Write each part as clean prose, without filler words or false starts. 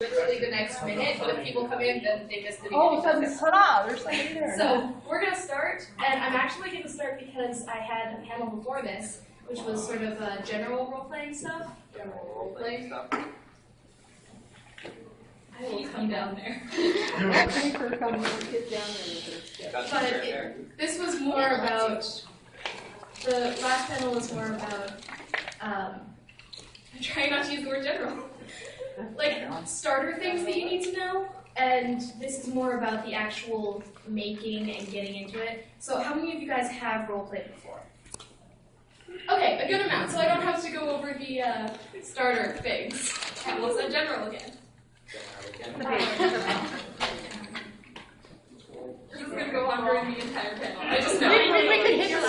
literally the next minute, but if people come in, then they miss the beginning. All of a sudden, ta-da, there's something there. So we're going to start, and I'm actually going to start because I had a panel before this, which was sort of general role-playing stuff. General role-playing stuff. I will come down there. But this was more about, the last panel was more about, I'm trying not to use the word general, like starter things that you need to know, and this is more about the actual making and getting into it. So how many of you guys have role-played before? Okay, a good amount, so I don't have to go over the starter things. I will say general again. This is going to go on during the entire panel. I just know. We can hit the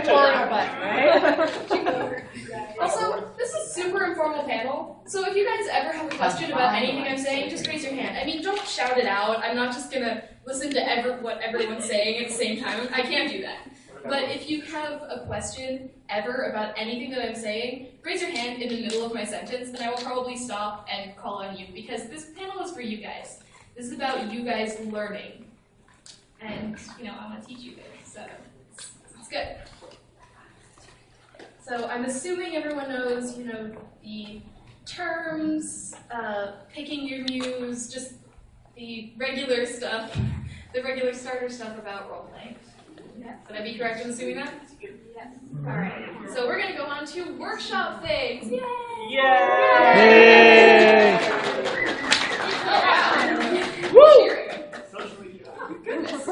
tutorial button, right? Also, this is a super informal panel, so if you guys ever have a question about anything I'm saying, just raise your hand. I mean, don't shout it out. I'm not just going to listen to what everyone's saying at the same time. I can't do that. But if you have a question ever about anything that I'm saying, raise your hand in the middle of my sentence, and I will probably stop and call on you, because this panel is for you guys. This is about you guys learning. And, I want to teach you guys, so it's good. So I'm assuming everyone knows, the terms, picking your muse, just the regular stuff, the regular starter stuff about role-playing. Yes. Would I be correct in assuming that? Yes. All right. So we're going to go on to workshop things. Yay! Yay! Woo! Goodness.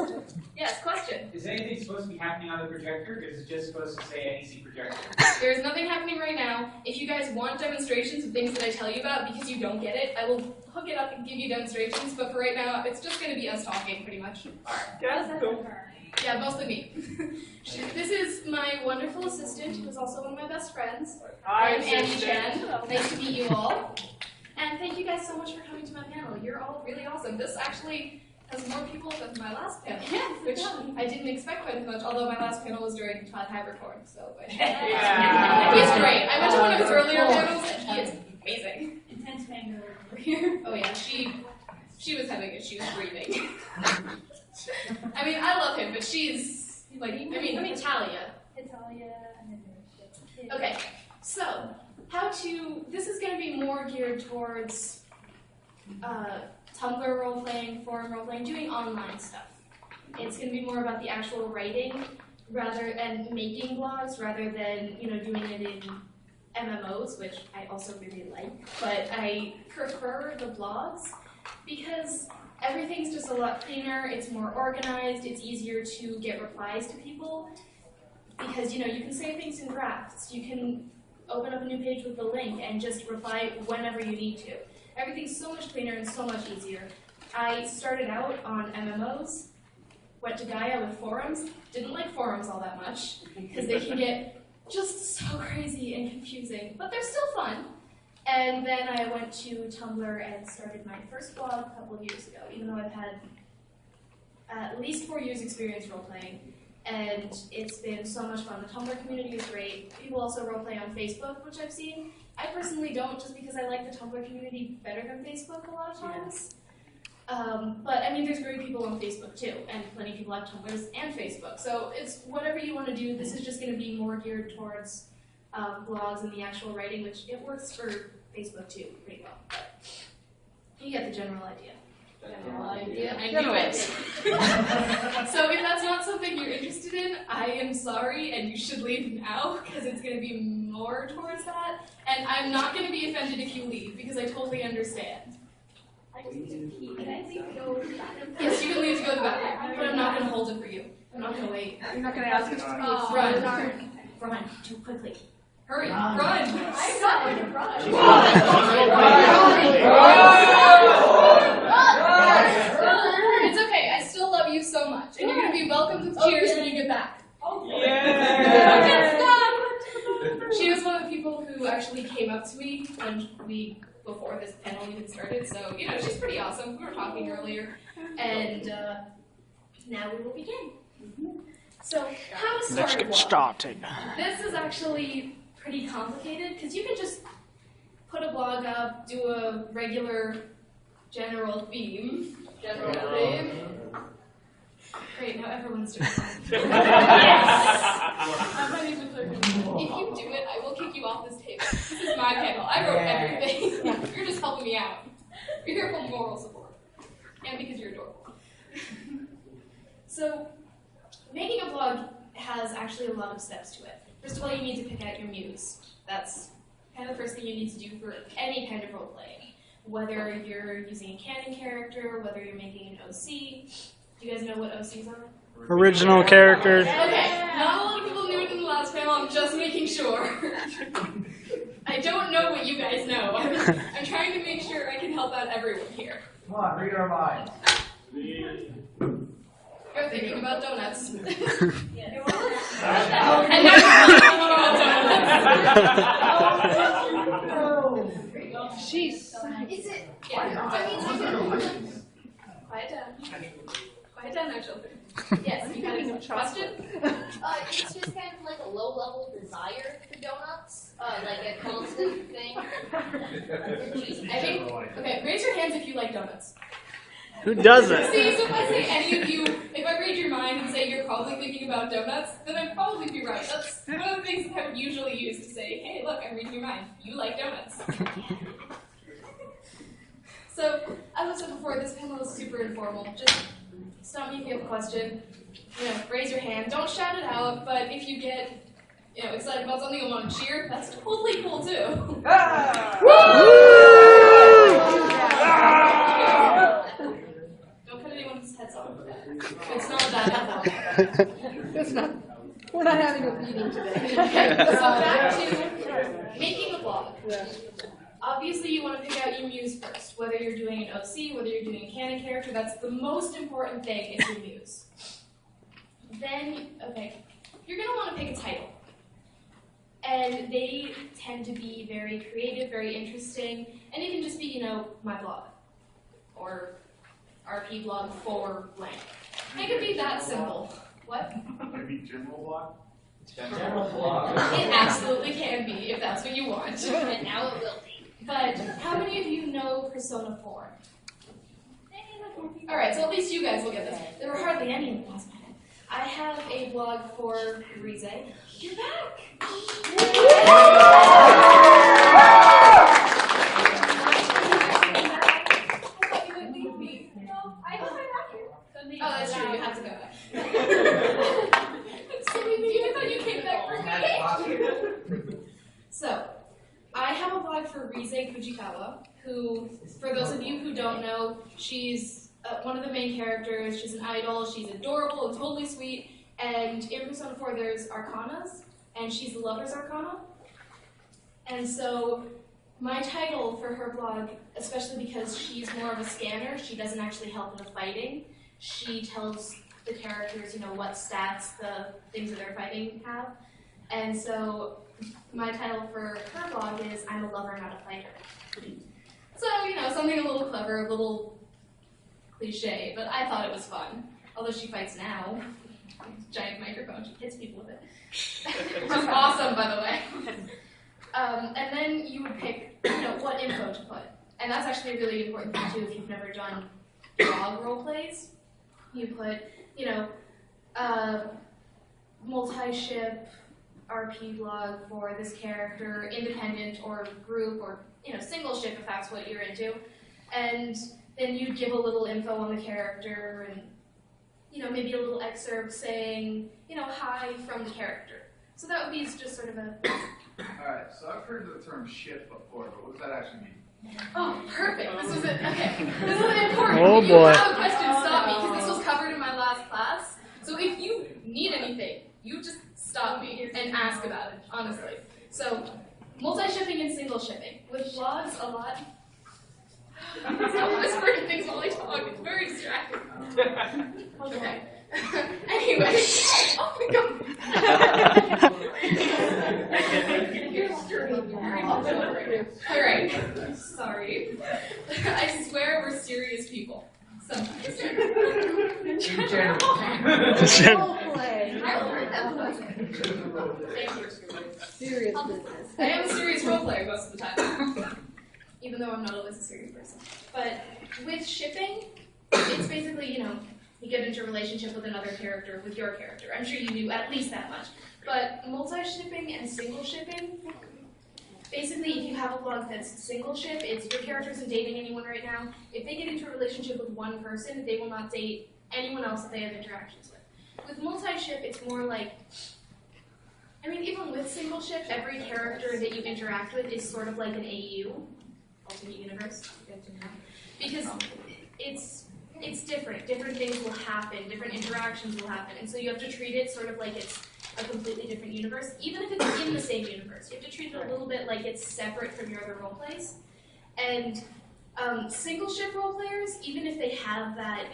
Yes, question. Is anything supposed to be happening on the projector, or is it just supposed to say NEC projector? There's nothing happening right now. If you guys want demonstrations of things that I tell you about because you don't get it, I will hook it up and give you demonstrations, but for right now, it's just going to be us talking, pretty much. All right. Yeah, mostly me. This is my wonderful assistant, who is also one of my best friends. I'm Annie Chen. Nice to meet you all. And thank you guys so much for coming to my panel. You're all really awesome. This actually has more people than my last panel, which I didn't expect quite as much, although my last panel was during Todd Hypercorn, so he's great. I went to one of his earlier panels, and he is amazing. Intense mango over here. Oh yeah, she was having issues breathing. I mean, I love him, but she's like, Italia. Okay, so this is going to be more geared towards Tumblr role-playing, forum role-playing, doing online stuff. It's going to be more about the actual writing and making blogs rather than, doing it in MMOs, which I also really like, but I prefer the blogs because everything's just a lot cleaner, it's more organized, it's easier to get replies to people, because, you can save things in drafts, you can open up a new page with the link and just reply whenever you need to. Everything's so much cleaner and so much easier. I started out on MMOs, went to Gaia with forums, didn't like forums all that much, because they can get just so crazy and confusing, but they're still fun. And then I went to Tumblr and started my first blog a couple of years ago, even though I've had at least 4 years experience role-playing, and it's been so much fun. The Tumblr community is great. People also role-play on Facebook, which I've seen. I personally don't, just because I like the Tumblr community better than Facebook a lot of times. But I mean, there's great people on Facebook too, and plenty of people have Tumblrs and Facebook. So it's whatever you want to do. This is just going to be more geared towards blogs and the actual writing, which it works for Facebook too, pretty well. But you get the general idea. I knew it. So if that's not something you're interested in, I am sorry, and you should leave now, because it's going to be more towards that. And I'm not going to be offended if you leave, because I totally understand. I just need to pee. Can I leave to go to the bathroom? Yes, you can leave to go to the bathroom, but I'm not going to hold it for you. I'm not going to wait. You're not going to ask us to Run. Run. Too quickly. Hurry. Run. I'm not going to run. It's okay. I still love you so much, and you're going to be welcomed with cheers when you get back. She was one of the people who actually came up to me before this panel even started, so, she's pretty awesome. We were talking earlier, and now we will begin. So, how to start Let's get started. This is actually pretty complicated, because you can just put a blog up, do a regular general theme. Great, now everyone's doing it. I'm ready to clear. If you do it, I will kick you off this table. This is my panel. I wrote everything. You're just helping me out. You're here for moral support. And because you're adorable. So, making a blog has actually a lot of steps to it. First of all, you need to pick out your muse. That's kind of the first thing you need to do for any kind of role playing. Whether you're using a canon character, whether you're making an OC. Do you guys know what OCs are? Original characters. Okay, not a lot of people knew it in the last panel, I'm just making sure. I don't know what you guys know. I'm trying to make sure I can help out everyone here. Come on, read our minds. You're thinking about donuts. And now you're thinking about donuts. Jeez. Is it? Yeah. Quiet down. Quiet down now, children. Yes, you got a question? It's just kind of like a low-level desire for donuts, like a constant thing. I think, okay, raise your hands if you like donuts. Who doesn't? See, so if I say any of you, if I read your mind and say you're probably thinking about donuts, then I'd probably be right. That's one of the things that I would usually use to say, hey, look, I'm reading your mind. You like donuts. So, as I said before, this panel is super informal. Just stop me if you have a question. Raise your hand. Don't shout it out, but if you get, excited about something and want to cheer, that's totally cool too. Don't cut anyone's heads off. It's not that It's not. We're not having a meeting today. Okay, so back to making a blog. Yeah. Obviously, you want to pick out your muse first. Whether you're doing an OC, whether you're doing a canon character, that's the most important thing is your muse. Then, you're going to want to pick a title. And they tend to be very creative, very interesting, and it can just be, my blog. Or RP blog for blank. It could be that simple. What? Maybe general block? General blog. It absolutely can be, if that's what you want. And now it will be. But how many of you know Persona 4? Alright, so at least you guys will get this. There were hardly any in the last minute. I have a blog for Rize. You're back! I thought you would leave me. No, I hope I'm back here. Oh, that's true, you have to go back. So I thought you came back for me. So, I have a blog for Rize Fujikawa, who, for those of you who don't know, she's one of the main characters. She's an idol, she's adorable and totally sweet, and in Persona 4 there's Arcanas, and she's the Lover's Arcana. And so, my title for her blog, especially because she's more of a scanner, she doesn't actually help in the fighting. She tells the characters, what stats the things that they're fighting have. And so, my title for her blog is I'm a lover, not a fighter. So, something a little clever, a little cliche, but I thought it was fun. Although she fights now. Giant microphone, she hits people with it. Which is awesome, by the way. And then you would pick, what info to put. And that's actually a really important thing too if you've never done blog role plays. You put, multi-ship RP blog for this character, independent or group or single ship if that's what you're into, and then you'd give a little info on the character and maybe a little excerpt saying hi from the character. So that would be just sort of a. Alright, so I've heard the term ship before, but what does that actually mean? Oh, perfect. This is it. Okay, this is important. Oh, if you boy. have a question, stop me because this was covered in my last class. So if you need anything, you just stop me and ask about it, honestly. So, multi-shipping and single shipping. With blogs, a lot. Stop whispering things while I talk. It's very distracting. Okay. Anyway. Oh my god. Alright. Sorry. I swear we're serious people. Sometimes. In general. Serious business. I am a serious role player most of the time. Even though I'm not always a serious person. But with shipping, it's basically, you get into a relationship with another character, with your character. I'm sure you knew at least that much. But multi-shipping and single shipping, basically if you have a blog that's single ship, it's your character isn't dating anyone right now. If they get into a relationship with one person, they will not date anyone else that they have interactions with. With multi-ship, it's more like, even with single ship, every character that you interact with is sort of like an AU, alternate universe, because it's different. Different things will happen, different interactions will happen, and so you have to treat it sort of like it's a completely different universe, even if it's in the same universe. You have to treat it a little bit like it's separate from your other role plays. And single ship role players, even if they have that,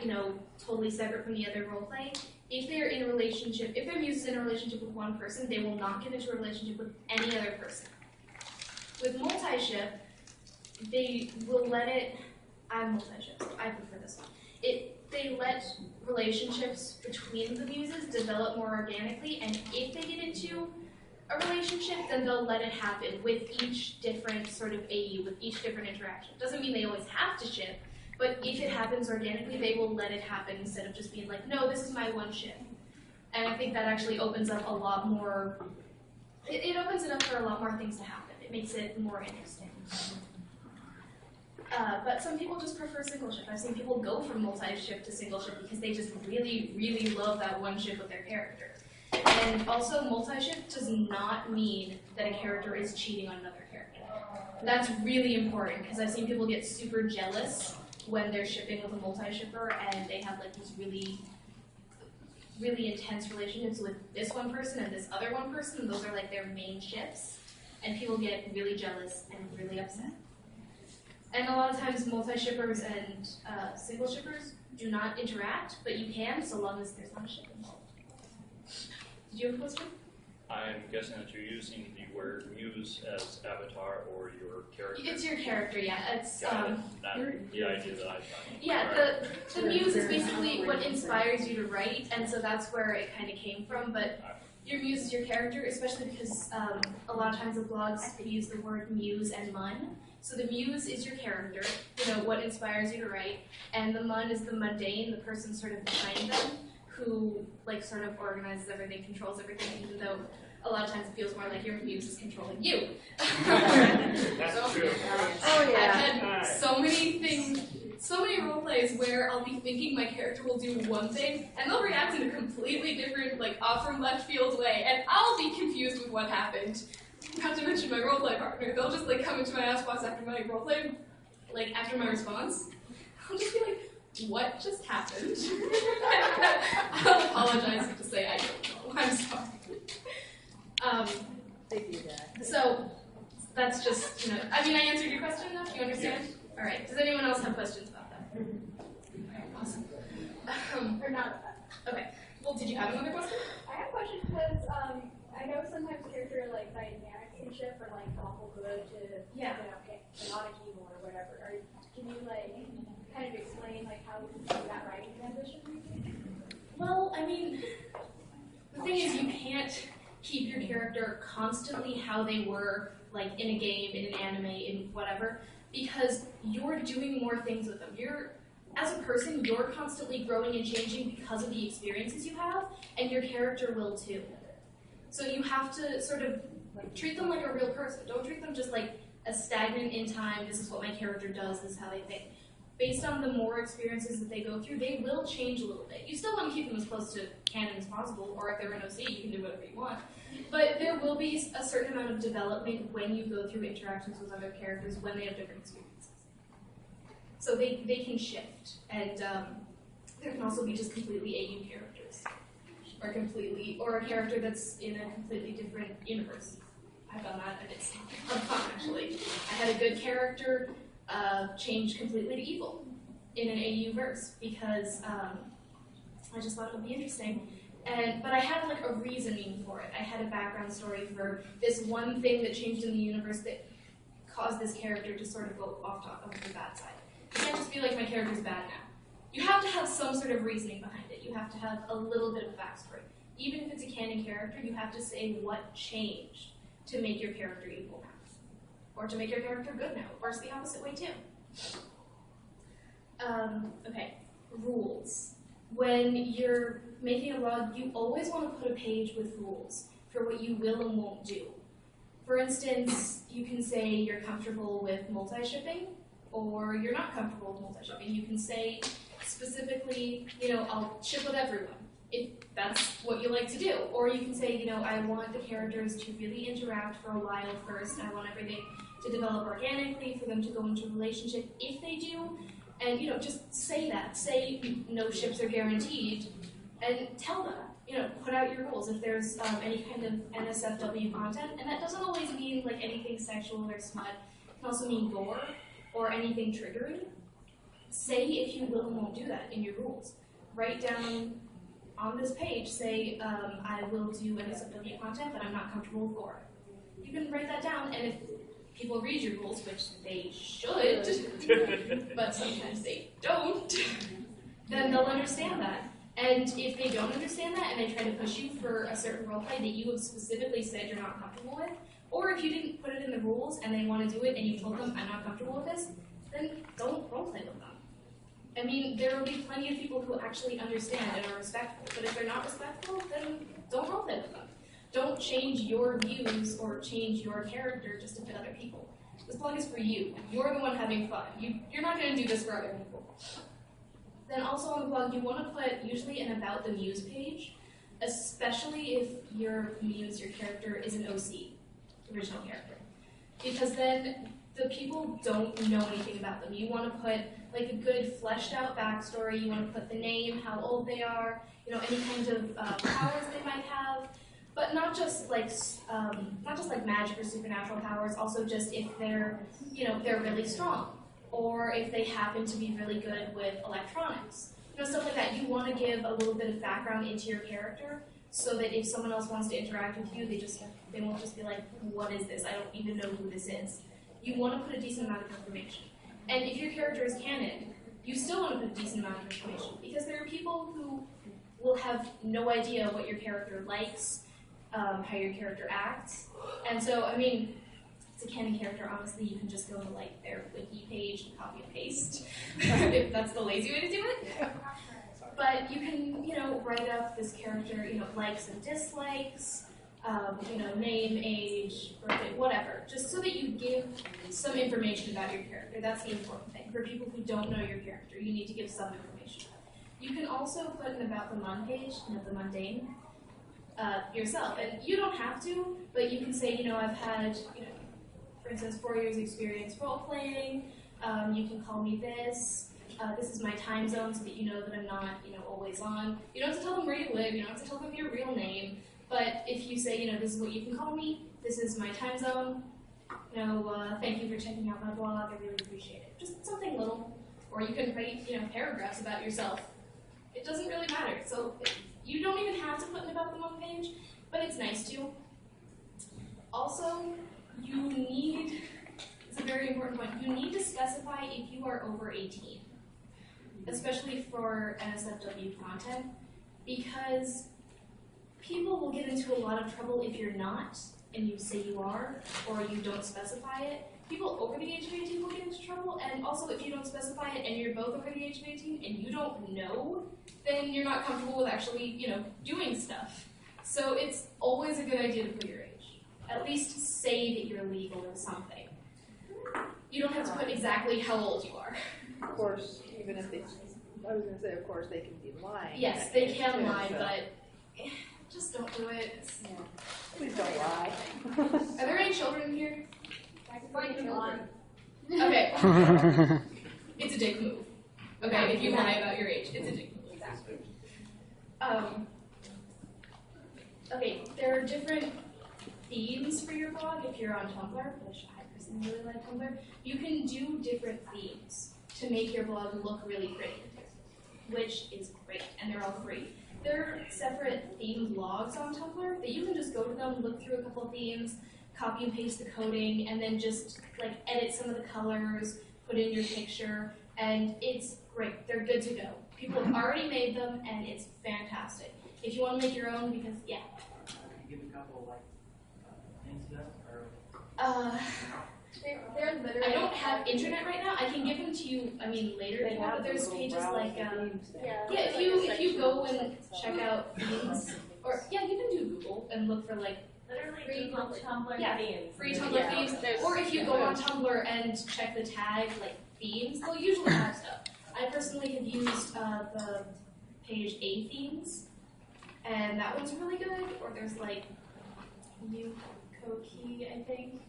totally separate from the other role play, if they're in a relationship, if their muse is in a relationship with one person, they will not get into a relationship with any other person. With multi-ship, they will let it, I'm multi-ship, so I prefer this one. They let relationships between the muses develop more organically, and if they get into a relationship, then they'll let it happen with each different sort of AU, with each different interaction. Doesn't mean they always have to ship, but if it happens organically, they will let it happen instead of just being like, no, this is my one ship. And I think that actually opens up a lot more, it opens it up for a lot more things to happen. It makes it more interesting. But some people just prefer single ship. I've seen people go from multi-ship to single ship because they just really, really love that one ship with their character. And also, multi-ship does not mean that a character is cheating on another character. That's really important because I've seen people get super jealous when they're shipping with a multi-shipper and they have like these really, really intense relationships with this one person and this other one person, and those are like their main ships. And people get really jealous and really upset. And a lot of times multi-shippers and single shippers do not interact, but you can so long as there's not a ship involved. Did you have a question? I'm guessing that you're using the word muse as avatar or your character. It's your character, yeah. It's Not the idea that I thought. yeah, the muse is basically what inspires you to write, and so that's where it kind of came from. But your muse is your character, especially because a lot of times the blogs use the word muse and mun. So the muse is your character, what inspires you to write, and the mun is the mundane, the person sort of behind them, who sort of organizes everything, controls everything, even though a lot of times it feels more like your muse is controlling you. That's true. Oh yeah. I've had so many things, so many role plays where I'll be thinking my character will do one thing, and they'll react in a completely different, off from left field way, and I'll be confused with what happened. Not to mention my roleplay partner, they'll just come into my ask box after my roleplay, after my response. I'll just be like, what just happened? I'll apologize to say I don't know. I'm sorry. They do that. So that's just, I answered your question enough? You understand? Yes. All right. Does anyone else have questions about that? Awesome. Or not. Okay. Well, did you have another question? I have a question because I know sometimes character dynamics can shift from awful good to chaotic evil or whatever. Can you kind of explain how that writing transition? Well, the thing is you can't keep your character constantly how they were in a game, in an anime, in whatever, because you're doing more things with them. As a person, you're constantly growing and changing because of the experiences you have, and your character will too. So you have to sort of treat them like a real person. Don't treat them just a stagnant in time, this is what my character does, this is how they think. Based on the more experiences that they go through, they will change a little bit. You still want to keep them as close to canon as possible, or if they're in OC, you can do whatever you want. But there will be a certain amount of development when you go through interactions with other characters when they have different experiences. So they can shift, and there can also be just completely AU characters, or a character that's in a completely different universe. I've done that, and it's fun actually. I had a good character change completely to evil in an AU verse because I just thought it would be interesting. But I had a reasoning for it. I had a background story for this one thing that changed in the universe that caused this character to sort of go off to the bad side. You can't just be my character's bad now. You have to have some sort of reasoning behind it. You have to have a little bit of a backstory. Even if it's a canon character, you have to say what changed to make your character evil now. Or to make your character good now. Or it's the opposite way too. Okay, rules. When you're making a blog, you always want to put a page with rules for what you will and won't do. For instance, you can say you're comfortable with multi-shipping, or you're not comfortable with multi-shipping. You can say specifically, I'll ship with everyone, if that's what you like to do. Or you can say, I want the characters to really interact for a while first, and I want everything to develop organically for them to go into a relationship if they do. And, just say that. Say no ships are guaranteed, and tell them. Put out your rules if there's any kind of NSFW content, and that doesn't always mean like anything sexual or smut. It can also mean gore or anything triggering. Say if you will and won't do that in your rules. Write down on this page, say, I will do NSFW content, but I'm not comfortable with gore. You can write that down, and if people read your rules, which they should, but sometimes they don't, then they'll understand that. And if they don't understand that and they try to push you for a certain roleplay that you have specifically said you're not comfortable with, or if you didn't put it in the rules and they want to do it and you told them, I'm not comfortable with this, then don't roleplay with them. I mean, there will be plenty of people who actually understand and are respectful, but if they're not respectful, then don't roleplay with them. Don't change your views or change your character just to fit other people. This blog is for you. You're the one having fun. You're not going to do this for other people. Then also on the blog, you want to put usually an About the Muse page, especially if your muse, your character, is an OC, original character. Because then the people don't know anything about them. You want to put like a good fleshed out backstory. You want to put the name, how old they are, any kind of powers they might have, but not just like magic or supernatural powers. Also, just if they're they're really strong, or if they happen to be really good with electronics, stuff like that. You want to give a little bit of background into your character, so that if someone else wants to interact with you, they won't just be like, what is this? I don't even know who this is. You want to put a decent amount of information. And if your character is canon, you still want to put a decent amount of information, because there are people who will have no idea what your character likes, how your character acts. And so, I mean, it's a canon character, honestly, you can just go to like their wiki page and copy and paste, if that's the lazy way to do it. But you can, write up this character, likes and dislikes, name, age, birthday, whatever, just so that you give some information about your character. That's the important thing. For people who don't know your character, you need to give some information. You can also put an About the Mun page, the mundane, yourself. And you don't have to, but you can say, I've had, for instance, 4 years experience role-playing, you can call me this. This is my time zone, so that you know that I'm not, always on. You don't have to tell them where you live. You don't have to tell them your real name. But if you say, this is what you can call me. This is my time zone. Thank you for checking out my blog. I really appreciate it. Just something little. Or you can write, paragraphs about yourself. It doesn't really matter. So you don't even have to put an About the Month page, but it's nice to. Also, it's a very important point, you need to specify if you are over 18. Especially for NSFW content, because people will get into a lot of trouble if you're not, and you say you are, or you don't specify it. People over the age of 18 will get into trouble, and also if you don't specify it and you're both over the age of 18 and you don't know, then you're not comfortable with actually, doing stuff. So it's always a good idea to put your age. At least say that you're legal in something. You don't have to put exactly how old you are. Of course, even if they, I was going to say, of course, they can be lying. Yes, they can lie, but just don't do it. Yeah. Please don't lie. Are there any children in here? Right on. Okay. It's a dick move. Okay, if you lie about your age, it's a dick move. Exactly. Okay, there are different themes for your blog if you're on Tumblr, which I personally really like Tumblr. You can do different themes to make your blog look really pretty, which is great, and they're all free. There are separate themed blogs on Tumblr that you can just go to them, look through a couple of themes, copy and paste the coding, and then just edit some of the colors, put in your picture, and it's great. They're good to go. People have already made them, and it's fantastic. If you want to make your own, because Can you give a couple hints to that? Or They're literally. I don't have internet right now. I can give them to you. I mean, later if you want. But there's pages like Yeah. yeah. If you go and check out themes, or yeah, you can do Google and look for like Literally Free Tumblr Yeah. themes. free Tumblr themes. Or if you go on Tumblr and check the tag like themes, they'll usually have stuff. I personally have used the page A themes, and that one's really good. Or there's like Yukoki, I think.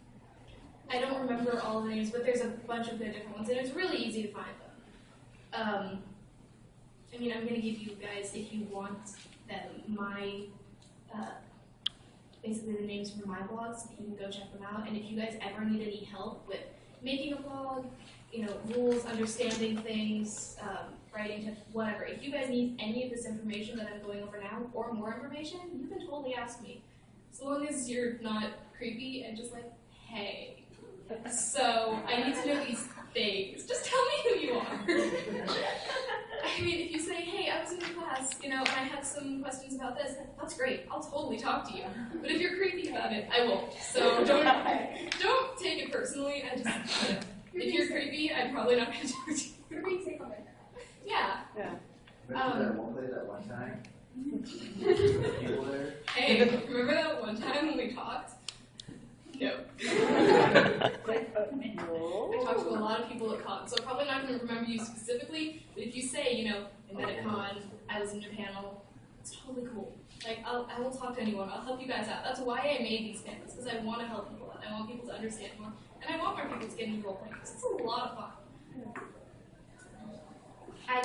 I don't remember all the names, but there's a bunch of good different ones, and it's really easy to find them. I mean, I'm going to give you guys, if you want them, my basically the names for my blogs. You can go check them out, and if you guys ever need any help with making a blog, you know, rules, understanding things, writing tips, whatever. If you guys need any of this information that I'm going over now, or more information, you can totally ask me. So long as you're not creepy and just like, hey. So I need to know these things. Just tell me who you are. I mean, if you say, hey, I was in your class, you know, and I had some questions about this, that's great. I'll totally talk to you. But if you're creepy about it, I won't. So don't take it personally. I just, you know, if you're creepy, I'm probably not going to talk to you. You're being safe on it. Yeah. Remember that one play that one time? People there? Hey, remember that one time when we talked? No. I talked to a lot of people at con, so I'm probably not going to remember you specifically, but if you say, you know, I met at con, I was in your panel, it's totally cool. Like, I will talk to anyone, I'll help you guys out. That's why I made these panels, because I want to help people out. I want people to understand more, and I want more people to get into role-playing, because it's a lot of fun. I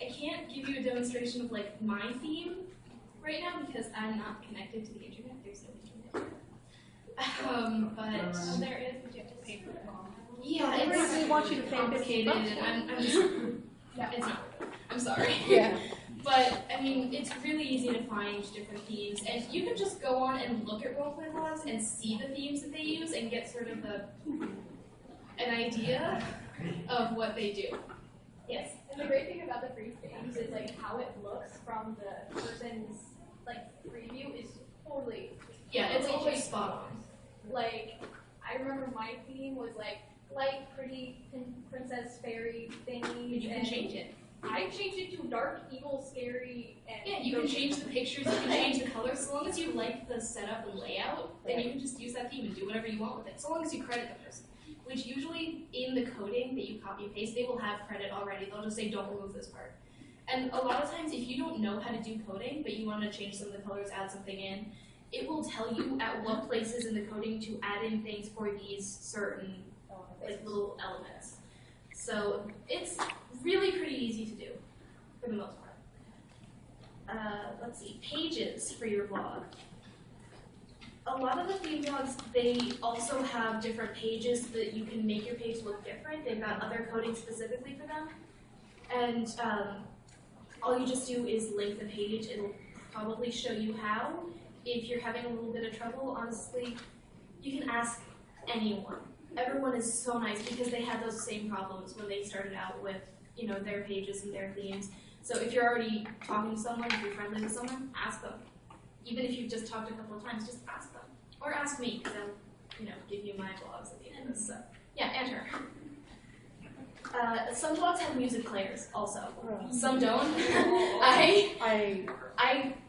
can't give you a demonstration of, like, my theme right now, because I'm not connected to the internet. There's no internet. But There is, but you have to pay for it. yeah, They want you to it's pay complicated, $50 and I'm just, it's not. I'm sorry. Yeah. But I mean, it's really easy to find different themes, and you can just go on and look at roleplay blogs and see the themes that they use and get sort of an idea of what they do. Yes. And the great thing about the free themes is like how it looks from the person's like preview is totally Yeah, it's always spot on. like I remember my theme was like light, pretty princess fairy things. And you can change it. I changed it to dark, evil, scary, and Yeah, you can change the pictures, you can change the colors. So long as you like the setup and layout, then you can just use that theme and do whatever you want with it. So long as you credit the person. Which usually in the coding that you copy and paste, they will have credit already. They'll just say, don't remove this part. And a lot of times, if you don't know how to do coding, but you want to change some of the colors, add something in, it will tell you at what places in the coding to add in things for these certain like little elements. So it's really pretty easy to do, for the most part. Let's see, pages for your blog. A lot of the theme blogs, they also have different pages so that you can make your page look different. They've got other coding specifically for them. And all you just do is link the page. It'll probably show you how. If you're having a little bit of trouble, honestly, you can ask anyone. Everyone is so nice because they had those same problems when they started out with, you know, their pages and their themes. So if you're already talking to someone, if you're friendly with someone, ask them. Even if you've just talked a couple of times, just ask them. Or ask me, because I'll, you know, give you my blogs at the end of this. So, yeah, and her. Some blogs have music players also. Some don't.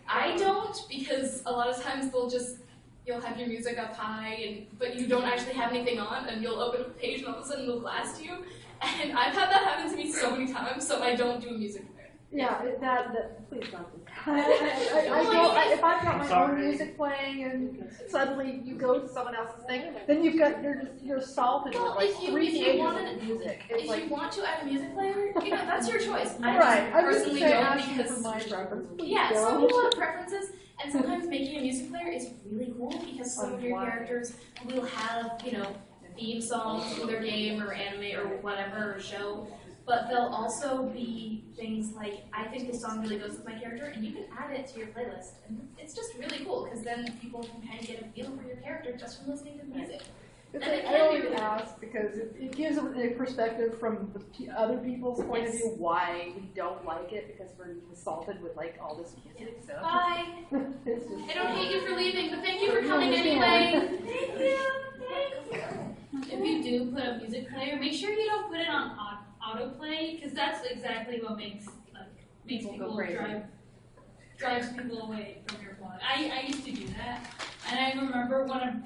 I don't, because a lot of times you'll have your music up high, but you don't actually have anything on, and you'll open up a page and all of a sudden it'll blast you. And I've had that happen to me so many times, so I don't do a music player. Yeah, please don't do that. If I've got my own music playing and suddenly you go to someone else's thing, then you're assaulted with like 3 pages of music. It's If you want to add a music player, you know, that's your choice. I personally don't ask you because for my preference. Please yeah, don't. some people have preferences, and sometimes making a music player is really cool because some of your characters will have, you know, theme songs for their game or anime or whatever or show. But there'll also be things like, I think this song really goes with my character, and you can add it to your playlist. And it's just really cool, because then people can kind of get a feel for your character just from listening to the music. I always ask because it gives a perspective from other people's point of view why we don't like it, because we're assaulted with like all this music stuff. Bye. It's just, I don't hate you for leaving, but thank you for coming anyway. Thank you. If you do put a music player, make sure you don't put it on autoplay, because that's exactly what makes people drives people away from your blog. I used to do that, and I remember one of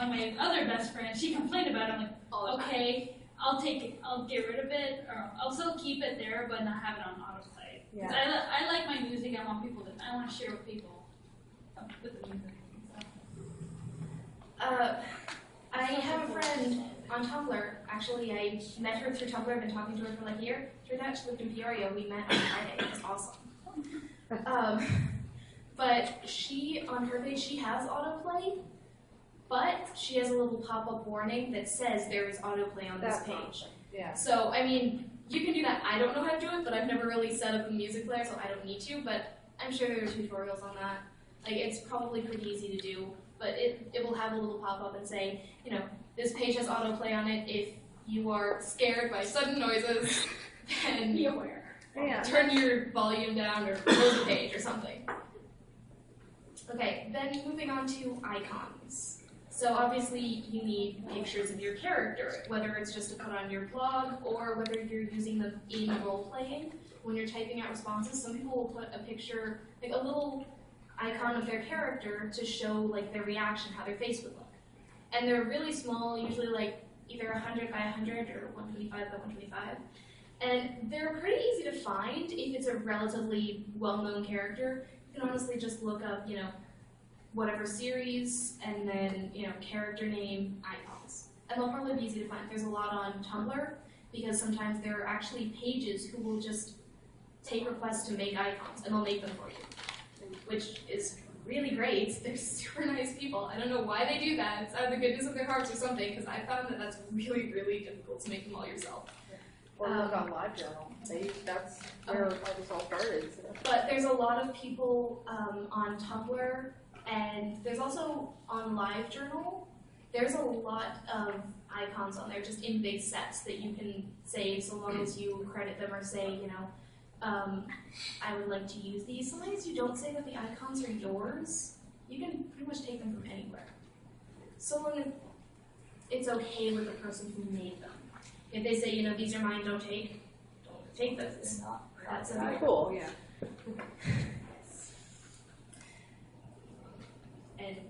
my other best friends, she complained about it. I'm like, okay, I'll take it, I'll get rid of it, or I'll still keep it there, but not have it on autoplay. Because I like my music. I want to share with people with the music and stuff. I have a friend on Tumblr. Actually, I met her through Tumblr. I've been talking to her for like a year. Turned out she lived in Peoria. We met on Friday. It's awesome. But on her page, she has autoplay, but she has a little pop-up warning that says there is autoplay on this page. Yeah. So, I mean, you can do that. I don't know how to do it, but I've never really set up a music player, so I don't need to, but I'm sure there are tutorials on that. Like, it's probably pretty easy to do, but it will have a little pop-up and say, you know, this page has autoplay on it. If you are scared by sudden noises, then be aware. Yeah. Turn your volume down or close the page or something. Okay, then moving on to icons. So obviously you need pictures of your character, whether it's just to put on your blog or whether you're using them in role-playing. When you're typing out responses, some people will put a picture, like a little icon of their character to show like their reaction, how their face would look. And they're really small, usually like either 100 by 100 or 125 by 125. And they're pretty easy to find if it's a relatively well-known character. You can honestly just look up, you know, whatever series and then, you know, character name, icons. And they'll probably be easy to find. There's a lot on Tumblr because sometimes there are actually pages who will just take requests to make icons and they'll make them for you, which is really great. They're super nice people. I don't know why they do that. It's out of the goodness of their hearts or something, because I found that that's really, really difficult to make them all yourself. Or look on LiveJournal. That's where this all started. So. But there's a lot of people on Tumblr, and there's also on LiveJournal. There's a lot of icons on there, just in big sets that you can save, so long as you credit them or say, you know, I would like to use these. Sometimes you don't say that the icons are yours. You can pretty much take them from anywhere, so long as it's okay with the person who made them. If they say, you know, these are mine, don't take those. That's cool, yeah. And if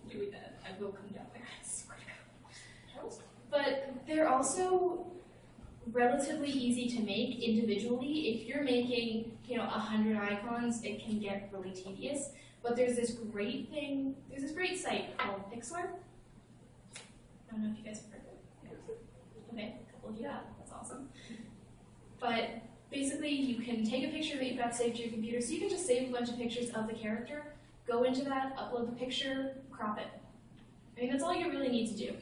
you do that, I will come down there, I swear to God. But they're also relatively easy to make individually. If you're making, you know, 100 icons, it can get really tedious. But there's this great site called Pixlr. I don't know if you guys have heard of it. Okay. Yeah, that's awesome. But basically, you can take a picture that you've got saved to your computer, so you can just save a bunch of pictures of the character, go into that, upload the picture, crop it. I mean, that's all you really need to do.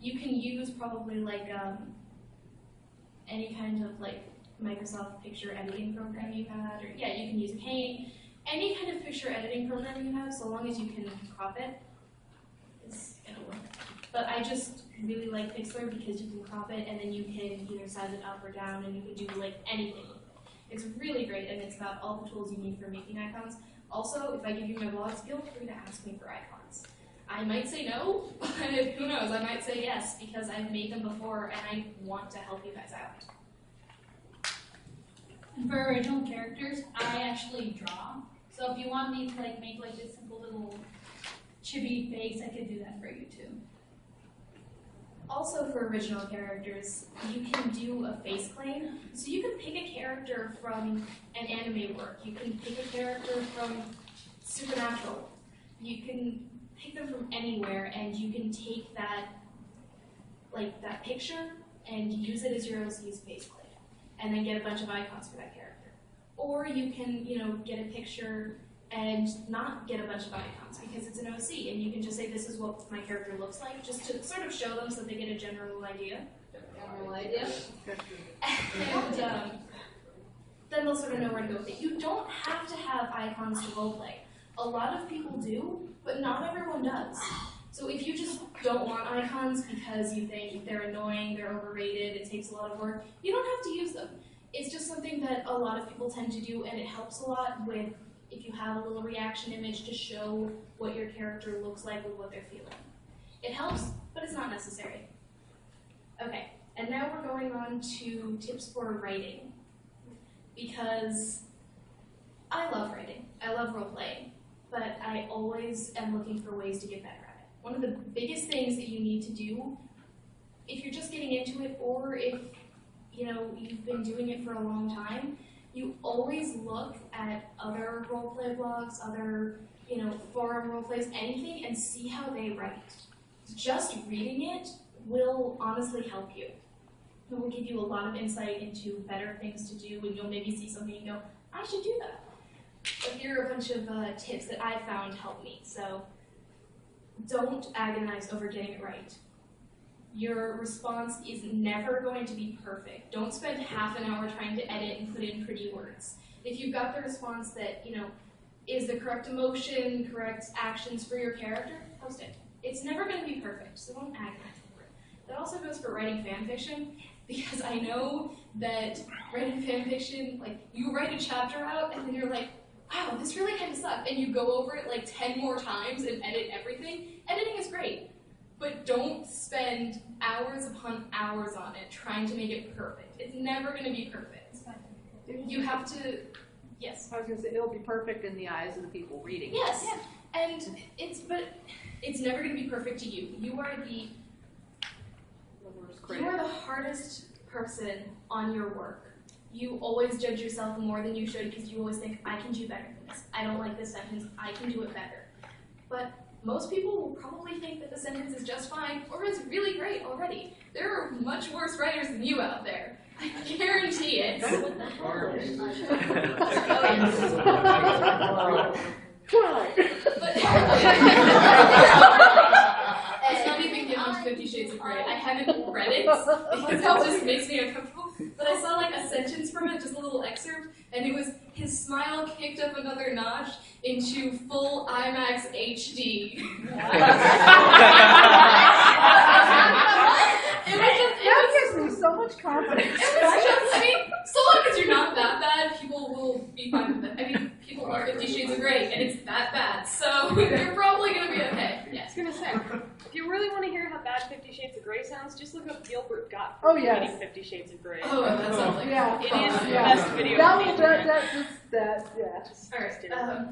You can use probably like any kind of like Microsoft picture editing program you've had, or yeah, you can use Paint, any kind of picture editing program you have, so long as you can crop it, it's gonna work. But I just really like Pixlr because you can crop it and then you can either size it up or down and you can do like anything with it. It's really great and it's got all the tools you need for making icons. Also, if I give you my blogs, feel free to ask me for icons. I might say no, but who knows, I might say yes because I've made them before and I want to help you guys out. And for original characters, I actually draw. So if you want me to like make like this simple little chibi face, I could do that for you too. Also for original characters, you can do a face clone. So you can pick a character from an anime work. You can pick a character from Supernatural. You can pick them from anywhere and you can take that, like that picture and use it as your OC's face clone and then get a bunch of icons for that character. Or you can, you know, get a picture and not get a bunch of icons because it's an OC, and you can just say this is what my character looks like, just to sort of show them so they get a general idea. And then they'll sort of know where to go with it. You don't have to have icons to roleplay. A lot of people do, but not everyone does. So if you just don't want icons because you think they're annoying, they're overrated, it takes a lot of work, you don't have to use them. It's just something that a lot of people tend to do, and it helps a lot with if you have a little reaction image to show what your character looks like with what they're feeling. It helps, but it's not necessary. Okay, and now we're going on to tips for writing, because I love writing. I love role-playing, but I always am looking for ways to get better at it. One of the biggest things that you need to do, if you're just getting into it, or if you've been doing it for a long time, you always look at other roleplay blogs, other forum roleplays, anything, and see how they write. Just reading it will honestly help you. It will give you a lot of insight into better things to do, and you'll maybe see something and go, I should do that. But here are a bunch of tips that I found help me. So don't agonize over getting it right. Your response is never going to be perfect. Don't spend half an hour trying to edit and put in pretty words. If you've got the response that, is the correct emotion, correct actions for your character, post it. It's never going to be perfect, so don't agonize over it. That also goes for writing fan fiction, because I know that writing fan fiction, you write a chapter out and then you're like, wow, this really kind of sucked, and you go over it 10 more times and edit everything. Editing is great, but don't spend hours upon hours on it trying to make it perfect. It's never going to be perfect. You have to, yes. I was going to say, it'll be perfect in the eyes of the people reading it. Yes, and it's never going to be perfect to you. You are the hardest person on your work. You always judge yourself more than you should because you always think, I can do better than this. I don't like this sentence, I can do it better. But most people will probably think that the sentence is just fine or is really great already. There are much worse writers than you out there. I guarantee it. It's not even given to 50 Shades of Grey. I haven't read it because it just makes me uncomfortable. But I saw a sentence from it, just a little excerpt, and it was, his smile kicked up another notch into full IMAX HD. That gives me so much confidence. So long as you're not that bad, people will be fine with it. People love 50 Shades of Grey, and it's that bad, so you're probably going to be okay. Yes. I was going to say, if you really want to hear how bad 50 Shades of Grey sounds, just look up Gilbert Gottfried reading 50 Shades of Grey. Oh, that sounds like it is the best video on the internet. All right.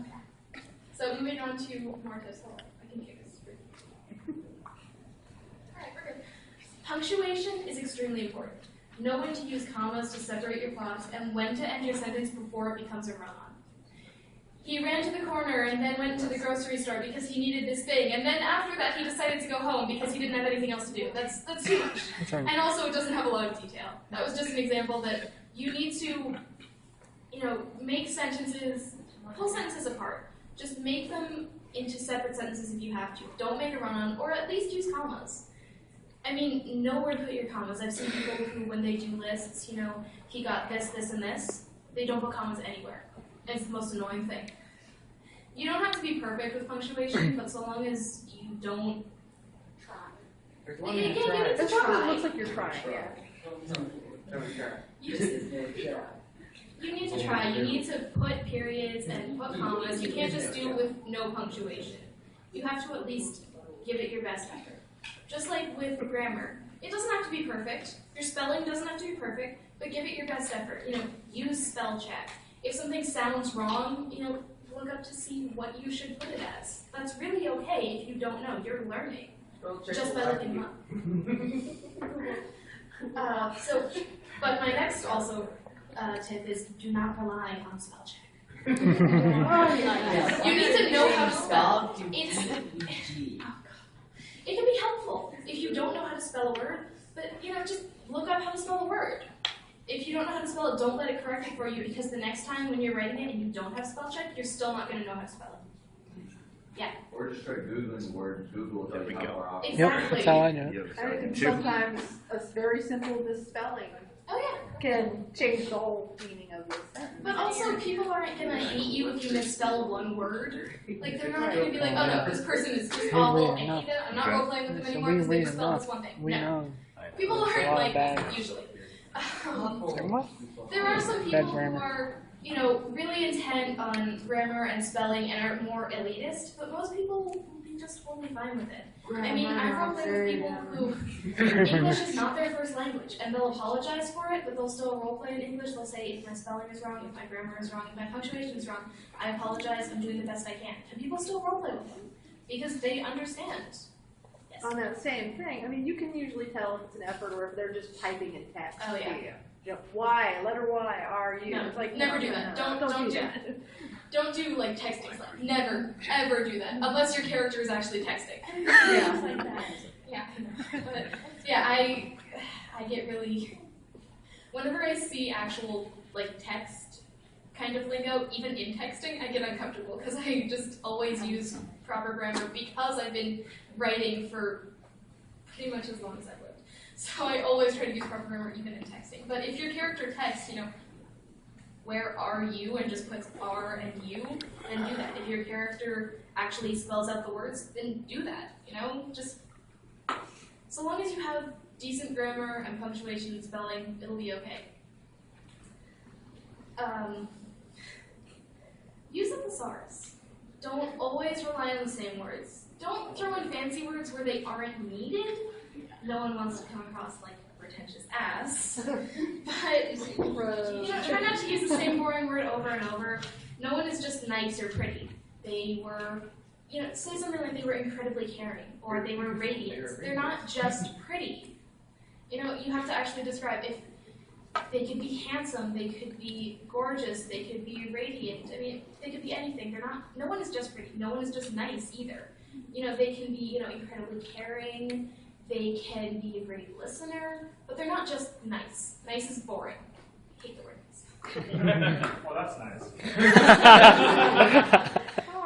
So moving on to more tips. Hold on, I can kick this through. All right, we're good. Punctuation is extremely important. Know when to use commas to separate your plots and when to end your sentence before it becomes a run-on. He ran to the corner and then went to the grocery store because he needed this thing, and then after that he decided to go home because he didn't have anything else to do. That's too much. And also it doesn't have a lot of detail. That was just an example that you need to, make sentences, pull sentences apart. Just make them into separate sentences if you have to. Don't make a run-on, or at least use commas. Know where to put your commas. I've seen people who, when they do lists, he got this, this, and this, they don't put commas anywhere. It's the most annoying thing. You don't have to be perfect with punctuation, but so long as you don't try. As long as it looks like you're trying. You need to try. You need to put periods and put commas. You can't just do it with no punctuation. You have to at least give it your best effort. Just like with grammar. It doesn't have to be perfect. Your spelling doesn't have to be perfect, but give it your best effort. Use spell check. If something sounds wrong, look up to see what you should put it as. That's really okay if you don't know. You're learning. Just by looking up. But my next tip is do not rely on spell check. You need to know how to spell. It can be helpful if you don't know how to spell a word, but just look up how to spell a word. If you don't know how to spell it, don't let it correct it for you, because the next time when you're writing it and you don't have spell check, you're still not going to know how to spell it. Yeah. Or just try Googling the word. Google will tell you how far off. Exactly. Yep, that's how I know. And sometimes a very simple misspelling can change the whole meaning of the sentence. But also, people aren't gonna hate you if you misspell one word. Like, they're not gonna be like, oh no, this person is just awful, I hate them, I'm not role-playing with them anymore because they misspelled this one thing. No. People aren't like that, usually. There are some people who are, you know, really intent on grammar and spelling and are more elitist, but most people will be just totally fine with it. I mean, I role-play with people who English is not their first language, and they'll apologize for it, but they'll still role-play in English. They'll say, if my spelling is wrong, if my grammar is wrong, if my punctuation is wrong, I apologize, I'm doing the best I can. And people still role-play with them, because they understand. Yes. On that same thing, I mean, you can usually tell if it's an effort or if they're just typing in text. Oh, yeah. You know, Y, letter Y, R, U. No, It's like, never do that. Don't do that. Don't do like texting stuff. Never, ever do that. Unless your character is actually texting. Yeah. Like that. Yeah. But yeah, I get really, whenever I see actual like text kind of lingo, even in texting, I get uncomfortable because I just always use proper grammar because I've been writing for pretty much as long as I've lived. So I always try to use proper grammar even in texting. But if your character texts, you know, where are you, and just puts R and U, then do that. If your character actually spells out the words, then do that. You know, just so long as you have decent grammar and punctuation and spelling, it'll be okay. Use a thesaurus. Don't always rely on the same words. Don't throw in fancy words where they aren't needed. No one wants to come across like a pretentious ass. But you know, try not to use the same boring word over and over. No one is just nice or pretty. They were, you know, say something like they were incredibly caring or they were radiant. They're not just pretty. You know, you have to actually describe if they could be handsome, they could be gorgeous, they could be radiant. I mean, they could be anything. They're not. No one is just pretty. No one is just nice either. You know, they can be, you know, incredibly caring. They can be a great listener, but they're not just nice. Nice is boring. I hate the word nice. Well, that's nice.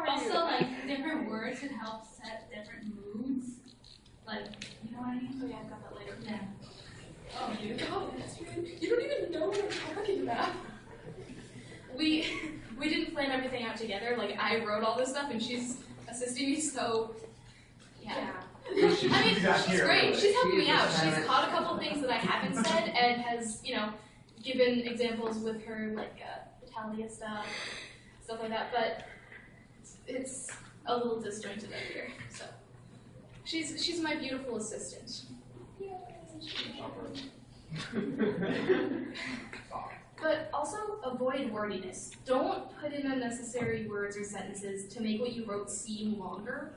Also, like, different words can help set different moods. Like, you know what I mean? Oh yeah, I got that later. Yeah. Oh, dude. Oh, you don't even know what I'm talking about. We didn't plan everything out together. Like, I wrote all this stuff, and she's assisting me, so yeah. I mean, she's great. She's helping me out. She's caught a couple things that I haven't said and has, you know, given examples with her, like, Italia stuff like that, but it's a little disjointed up here, so. She's my beautiful assistant. But also avoid wordiness. Don't put in unnecessary words or sentences to make what you wrote seem longer.